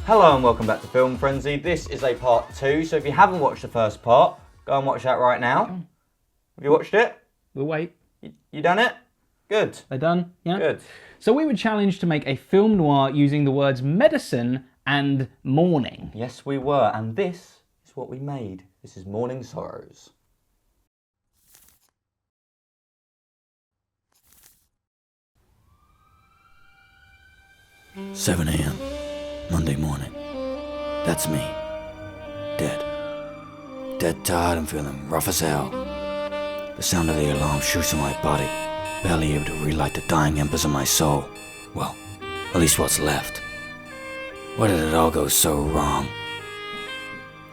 Hello and welcome back to Film Frenzy. This is a part 2, so if you haven't watched the first part, go and watch that right now. Have you watched it? We'll wait. You done it? Good. They're done? Yeah? Good. So we were challenged to make a film noir using the words medicine and mourning. Yes, we were, and this is what we made. This is Morning Sorrows. "7 a.m. Monday morning. That's me. Dead. Dead tired and feeling rough as hell. The sound of the alarm shoots through my body, barely able to relight the dying embers of my soul. Well, at least what's left. Why did it all go so wrong?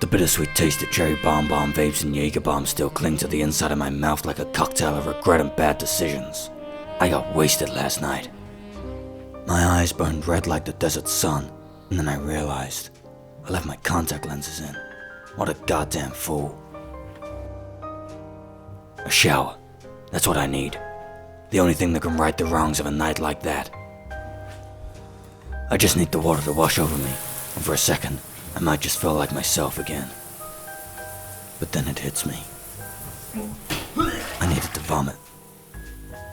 The bittersweet taste of cherry bonbon vapes and Jaeger bombs still cling to the inside of my mouth like a cocktail of regret and bad decisions. I got wasted last night. My eyes burned red like the desert sun, and then I realized I left my contact lenses in. What a goddamn fool. A shower. That's what I need. The only thing that can right the wrongs of a night like that. I just need the water to wash over me, and for a second, I might just feel like myself again. But then it hits me. I needed to vomit.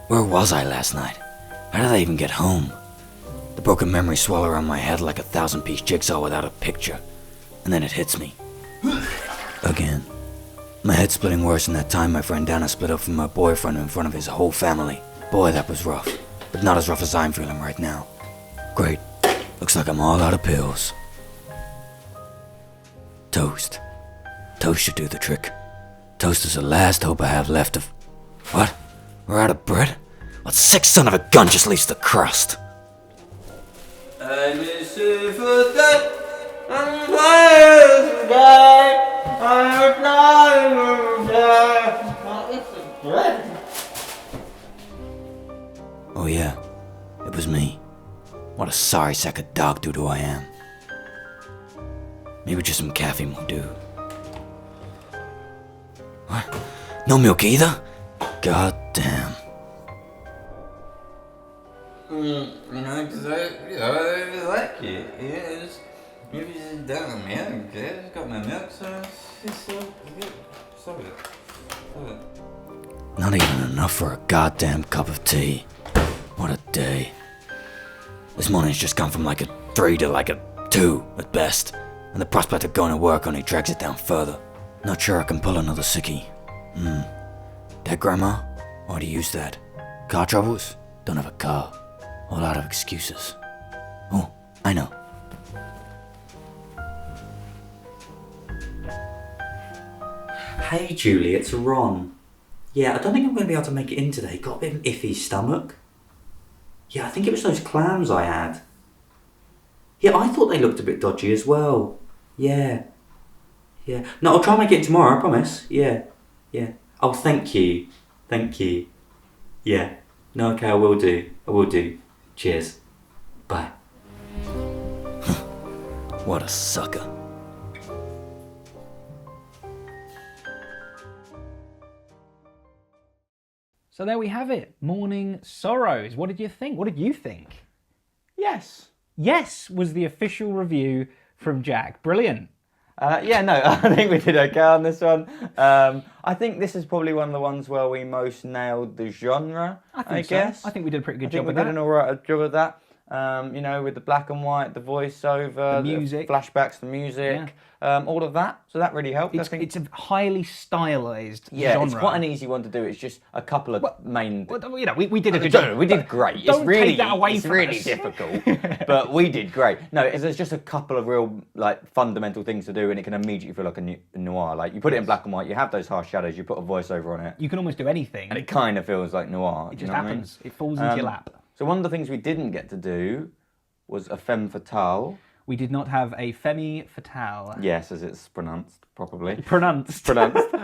Where was I last night? How did I even get home? The broken memories swirl around my head like a 1,000-piece jigsaw without a picture. And then it hits me. Again. My head's splitting worse than that time my friend Dana split up from her boyfriend in front of his whole family. Boy, that was rough. But not as rough as I'm feeling right now. Great. Looks like I'm all out of pills. Toast. Toast should do the trick. Toast is the last hope I have left of... What? We're out of bread? What sick son of a gun just leaves the crust? I miss you for that. I'm tired to die. I'm tired. Oh yeah, it was me. What a sorry sack of dog doo-doo I am. Maybe just some caffeine will do. What? No milk either? God damn. Because I like it. It's maybe just done milk. It's got my milk, so it's so good. So good. Not even enough for a goddamn cup of tea. What a day. This morning's just gone from like a 3 to like a 2 at best. And the prospect of going to work only drags it down further. Not sure I can pull another sickie. Dead grandma? Already used that. Car troubles? Don't have a car. A lot of excuses. Oh, I know. Hey Julie, it's Ron. Yeah, I don't think I'm going to be able to make it in today. Got a bit of an iffy stomach. Yeah, I think it was those clams I had. Yeah, I thought they looked a bit dodgy as well. Yeah. No, I'll try and make it tomorrow, I promise. Yeah. Oh, thank you. Yeah. No, okay, I will do. Cheers. Bye. What a sucker. So there we have it. Morning Sorrows. What did you think? What did you think? Yes. Yes was the official review from Jack. Brilliant. I think we did okay on this one. I think this is probably one of the ones where we most nailed the genre, I guess. So. I think we did a pretty good I think job we of did that. an alright job of that. With the black and white, the voiceover, the music, flashbacks, the music, all of that. So that really helped. It's a highly stylized genre. It's quite an easy one to do. It's just a couple of main. We did a good job. We did great. Don't take that away it's from really us. difficult, but we did great. No, there's just a couple of real fundamental things to do, and it can immediately feel like a noir. Like you put it in black and white, you have those harsh shadows, you put a voiceover on it. You can almost do anything, and it kind of feels like noir. It just happens. It falls into your lap. So one of the things we didn't get to do was a femme fatale. We did not have a femme fatale. Yes, as it's pronounced properly. Pronounced. So that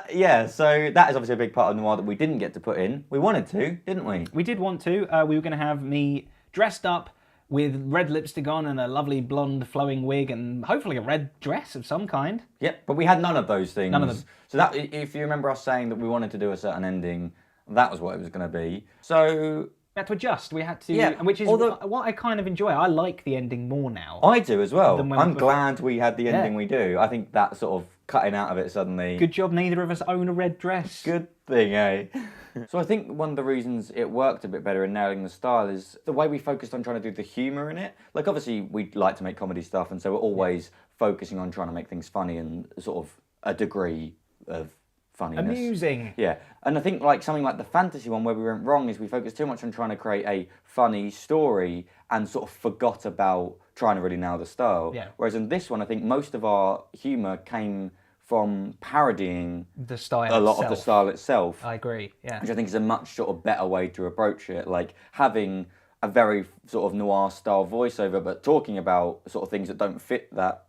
is obviously a big part of noir that we didn't get to put in. We wanted to, didn't we? We did want to. We were going to have me dressed up with red lipstick on and a lovely blonde flowing wig and hopefully a red dress of some kind. Yep, but we had none of those things. None of them. So that, if you remember us saying that we wanted to do a certain ending, that was what it was going to be. So We had to adjust. We had to, Yeah, which is although- what I kind of enjoy. I like the ending more now. I do as well. Than when I'm we- glad we had the ending Yeah. we do. I think that sort of cutting out of it suddenly. Good job neither of us own a red dress. Good thing, eh? So I think one of the reasons it worked a bit better in nailing the style is the way we focused on trying to do the humour in it. Like, obviously, we like to make comedy stuff, and so we're always focusing on trying to make things funny and sort of a degree of funniness. Amusing. Yeah, and I think like something like the fantasy one where we went wrong is we focused too much on trying to create a funny story and sort of forgot about trying to really nail the style. Yeah. Whereas in this one, I think most of our humour came from parodying The style a lot itself. of the style itself, I agree, yeah. which I think is a much sort of better way to approach it. Like having a very sort of noir style voiceover, but talking about sort of things that don't fit that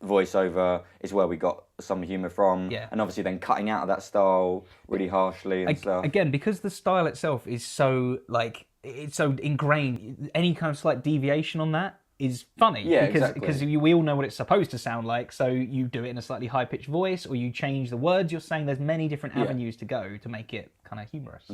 voiceover is where we got some humour from. Yeah. And obviously then cutting out of that style really harshly and stuff. Again, because the style itself is so, like, it's so ingrained, any kind of slight deviation on that is funny. Yeah, because, exactly. Because we all know what it's supposed to sound like, so you do it in a slightly high-pitched voice, or you change the words you're saying. There's many different avenues to go to make it kind of humorous.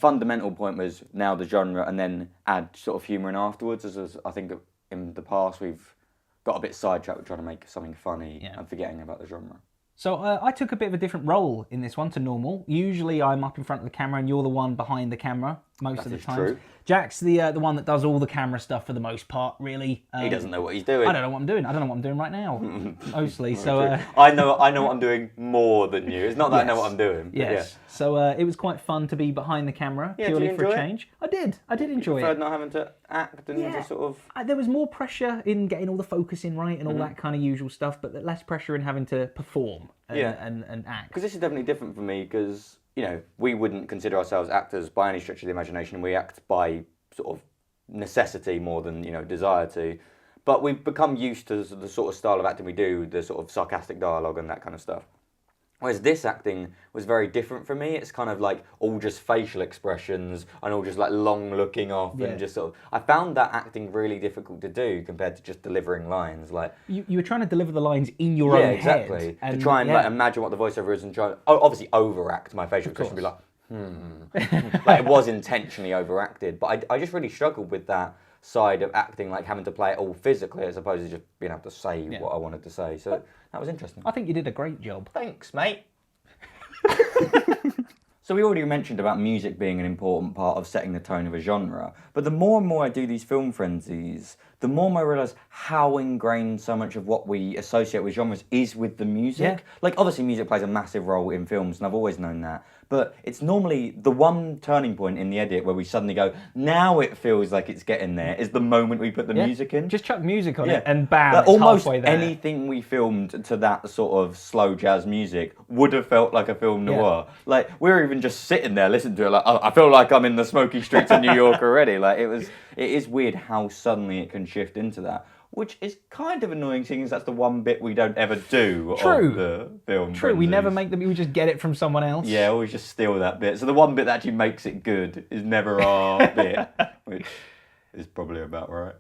Fundamental point was now the genre and then add sort of humour in afterwards. As I think in the past we've got a bit sidetracked with trying to make something funny and forgetting about the genre. So I took a bit of a different role in this one to normal. Usually I'm up in front of the camera and you're the one behind the camera most of the is time. true. Jack's the one that does all the camera stuff for the most part, really. He doesn't know what he's doing. I don't know what I'm doing. I don't know what I'm doing right now, mostly. So I know what I'm doing more than you. It's not that I know Yes. what I'm doing. but yes. So it was quite fun to be behind the camera Yeah, purely did you for a enjoy it? change. I did enjoy Preferred it. not having to act and just sort of... There was more pressure in getting all the focusing right and all that kind of usual stuff, but less pressure in having to perform and act. Because this is definitely different for me because, you know, we wouldn't consider ourselves actors by any stretch of the imagination. We act by sort of necessity more than, you know, desire to. But we've become used to the sort of style of acting we do, the sort of sarcastic dialogue and that kind of stuff. Whereas this acting was very different for me. It's kind of like all just facial expressions and all just like long looking off and just sort of... I found that acting really difficult to do compared to just delivering lines. Like, You were trying to deliver the lines in your own head. exactly. And, to try and like imagine what the voiceover is and try, obviously overact my facial expression, be like, like it was intentionally overacted. But I just really struggled with that side of acting, like having to play it all physically as opposed to just being able to say what I wanted to say. So that was interesting. I think you did a great job. Thanks, mate. So we already mentioned about music being an important part of setting the tone of a genre, but the more and more I do these film frenzies, the more I realise how ingrained so much of what we associate with genres is with the music. Yeah. Like, obviously music plays a massive role in films, and I've always known that, but it's normally the one turning point in the edit where we suddenly go, now it feels like it's getting there, is the moment we put the music in. Just chuck music on it and bam, Like, it's almost halfway there. anything we filmed to that sort of slow jazz music would have felt like a film noir. Like, we were even just sitting there listening to it like, oh, I feel like I'm in the smoky streets of New York already. Like, it is weird how suddenly it can shift into that, which is kind of annoying seeing as that's the one bit we don't ever do of the film. True, we frenzies. never make them, we just get it from someone else. Yeah, always just steal that bit. So the one bit that actually makes it good is never our bit, which is probably about right.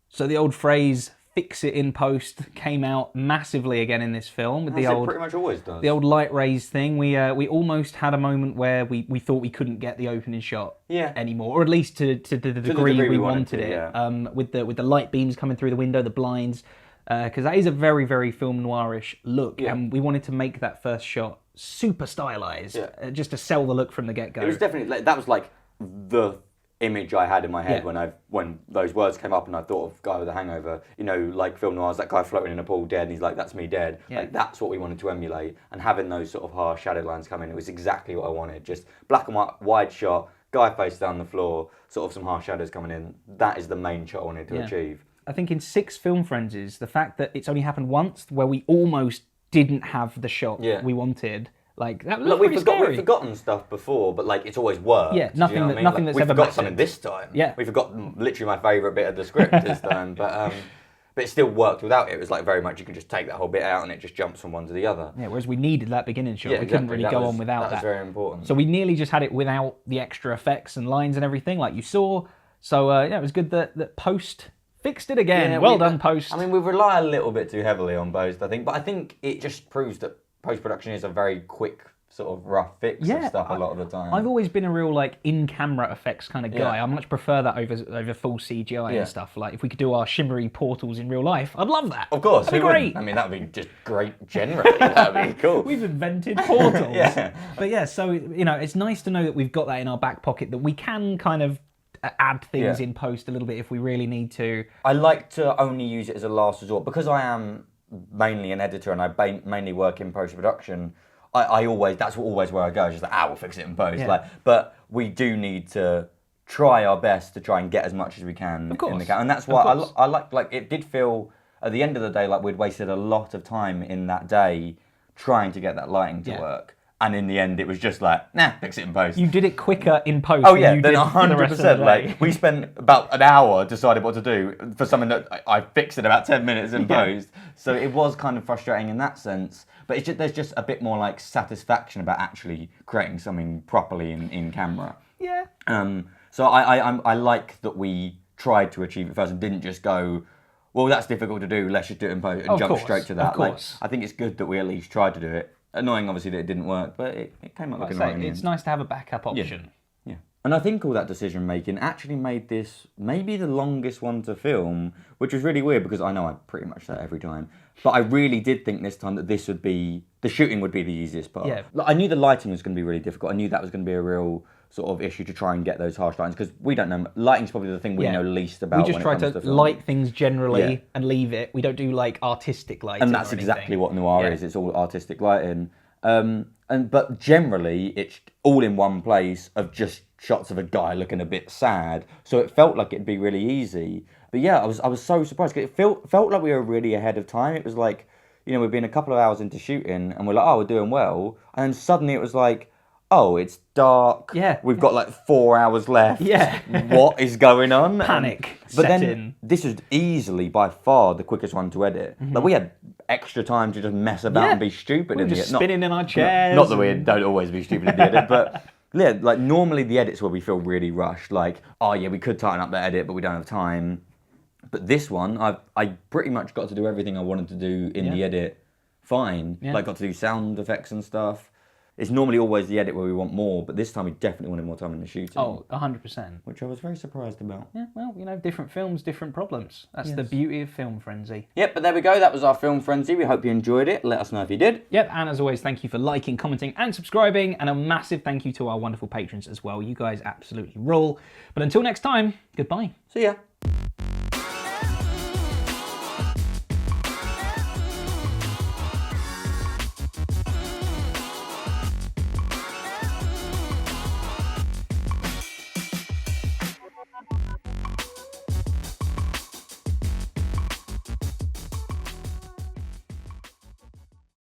So the old phrase, fix it in post, came out massively again in this film with As the it old... pretty much always does. The old light rays thing. We almost had a moment where we thought we couldn't get the opening shot anymore, or at least to the degree we wanted it. With the light beams coming through the window, the blinds, because that is a very, very film noirish look, and we wanted to make that first shot super stylized, just to sell the look from the get go. It was definitely that was like the image I had in my head when those words came up, and I thought of Guy with a Hangover. You know, like film noirs, that guy floating in a pool dead, and he's like, "That's me dead." Like that's what we wanted to emulate, and having those sort of harsh shadow lines come in, it was exactly what I wanted. Just black and white, wide shot, guy face down the floor, sort of some harsh shadows coming in. That is the main shot I wanted to achieve. I think in 6 film frenzies, the fact that it's only happened once, where we almost didn't have the shot we wanted. Like that was pretty scary. We've forgotten stuff before, but like it's always worked. Yeah, nothing you know what I mean? nothing Like, that's we ever forgot mattered. something this time. Yeah. We forgot literally my favourite bit of the script this time, but it still worked without it. It was like very much you can just take that whole bit out and it just jumps from one to the other. Yeah, whereas we needed that beginning shot. Yeah, we couldn't really go on without that. That was very important. So we nearly just had it without the extra effects and lines and everything, like you saw. So yeah, it was good that Post fixed it again. Yeah, well done, Post. I mean, we rely a little bit too heavily on Post, I think, but I think it just proves that post-production is a very quick sort of rough fix of stuff a lot of the time. I've always been a real like in-camera effects kind of guy. I much prefer that over full CGI and stuff. Like if we could do our shimmery portals in real life, I'd love that. Of course, that'd be great. I mean, that'd be just great generally. That'd be cool. We've invented portals. But yeah, so you know, it's nice to know that we've got that in our back pocket, that we can kind of add things in post a little bit if we really need to. I like to only use it as a last resort because I am mainly an editor and I mainly work in post-production. I always, that's always where I go, just like, we'll fix it in post. But we do need to try our best to try and get as much as we can in the camera. And that's why I like, it did feel, at the end of the day, like we'd wasted a lot of time in that day trying to get that lighting to work. And in the end, it was just like, fix it in post. You did it quicker in post. Oh yeah, then 100%. Like we spent about an hour deciding what to do for something that I fixed in about 10 minutes in post. So it was kind of frustrating in that sense. But it's just, there's just a bit more like satisfaction about actually creating something properly in camera. Yeah. So I like that we tried to achieve it first and didn't just go, well, that's difficult to do, let's just do it in post and jump straight to that. Like, I think it's good that we at least tried to do it. Annoying, obviously, that it didn't work, but it came up looking right in the end. It's nice to have a backup option. Yeah. And I think all that decision making actually made this maybe the longest one to film, which was really weird because I know I pretty much say that every time. But I really did think this time that the shooting would be the easiest part. Yeah. I knew the lighting was going to be really difficult. I knew that was going to be a real sort of issue to try and get those harsh lines because we don't know. Lighting's probably the thing we know least about. We just try to light things generally and leave it. We don't do like artistic lighting. And that's exactly what noir is. It's all artistic lighting. But generally it's all in one place of just shots of a guy looking a bit sad. So it felt like it'd be really easy. But yeah, I was so surprised because it felt like we were really ahead of time. It was like, you know, we've been a couple of hours into shooting and we're like, we're doing well. And then suddenly it was like, it's dark. Yeah. We've got like 4 hours left. Yeah. What is going on? Panic. But then this was easily by far the quickest one to edit. Like we had extra time to just mess about and be stupid. We were just spinning in our chairs. Not that we don't always be stupid in the edit, but yeah, like normally the edits where we feel really rushed. Like, we could tighten up the edit, but we don't have time. But this one, I pretty much got to do everything I wanted to do in the edit fine. Like got to do sound effects and stuff. It's normally always the edit where we want more, but this time we definitely wanted more time in the shooting. 100%. Which I was very surprised about. Yeah, well, you know, different films, different problems. That's the beauty of Film Frenzy. Yep, but there we go. That was our Film Frenzy. We hope you enjoyed it. Let us know if you did. Yep, and as always, thank you for liking, commenting, and subscribing. And a massive thank you to our wonderful patrons as well. You guys absolutely rule. But until next time, goodbye. See ya.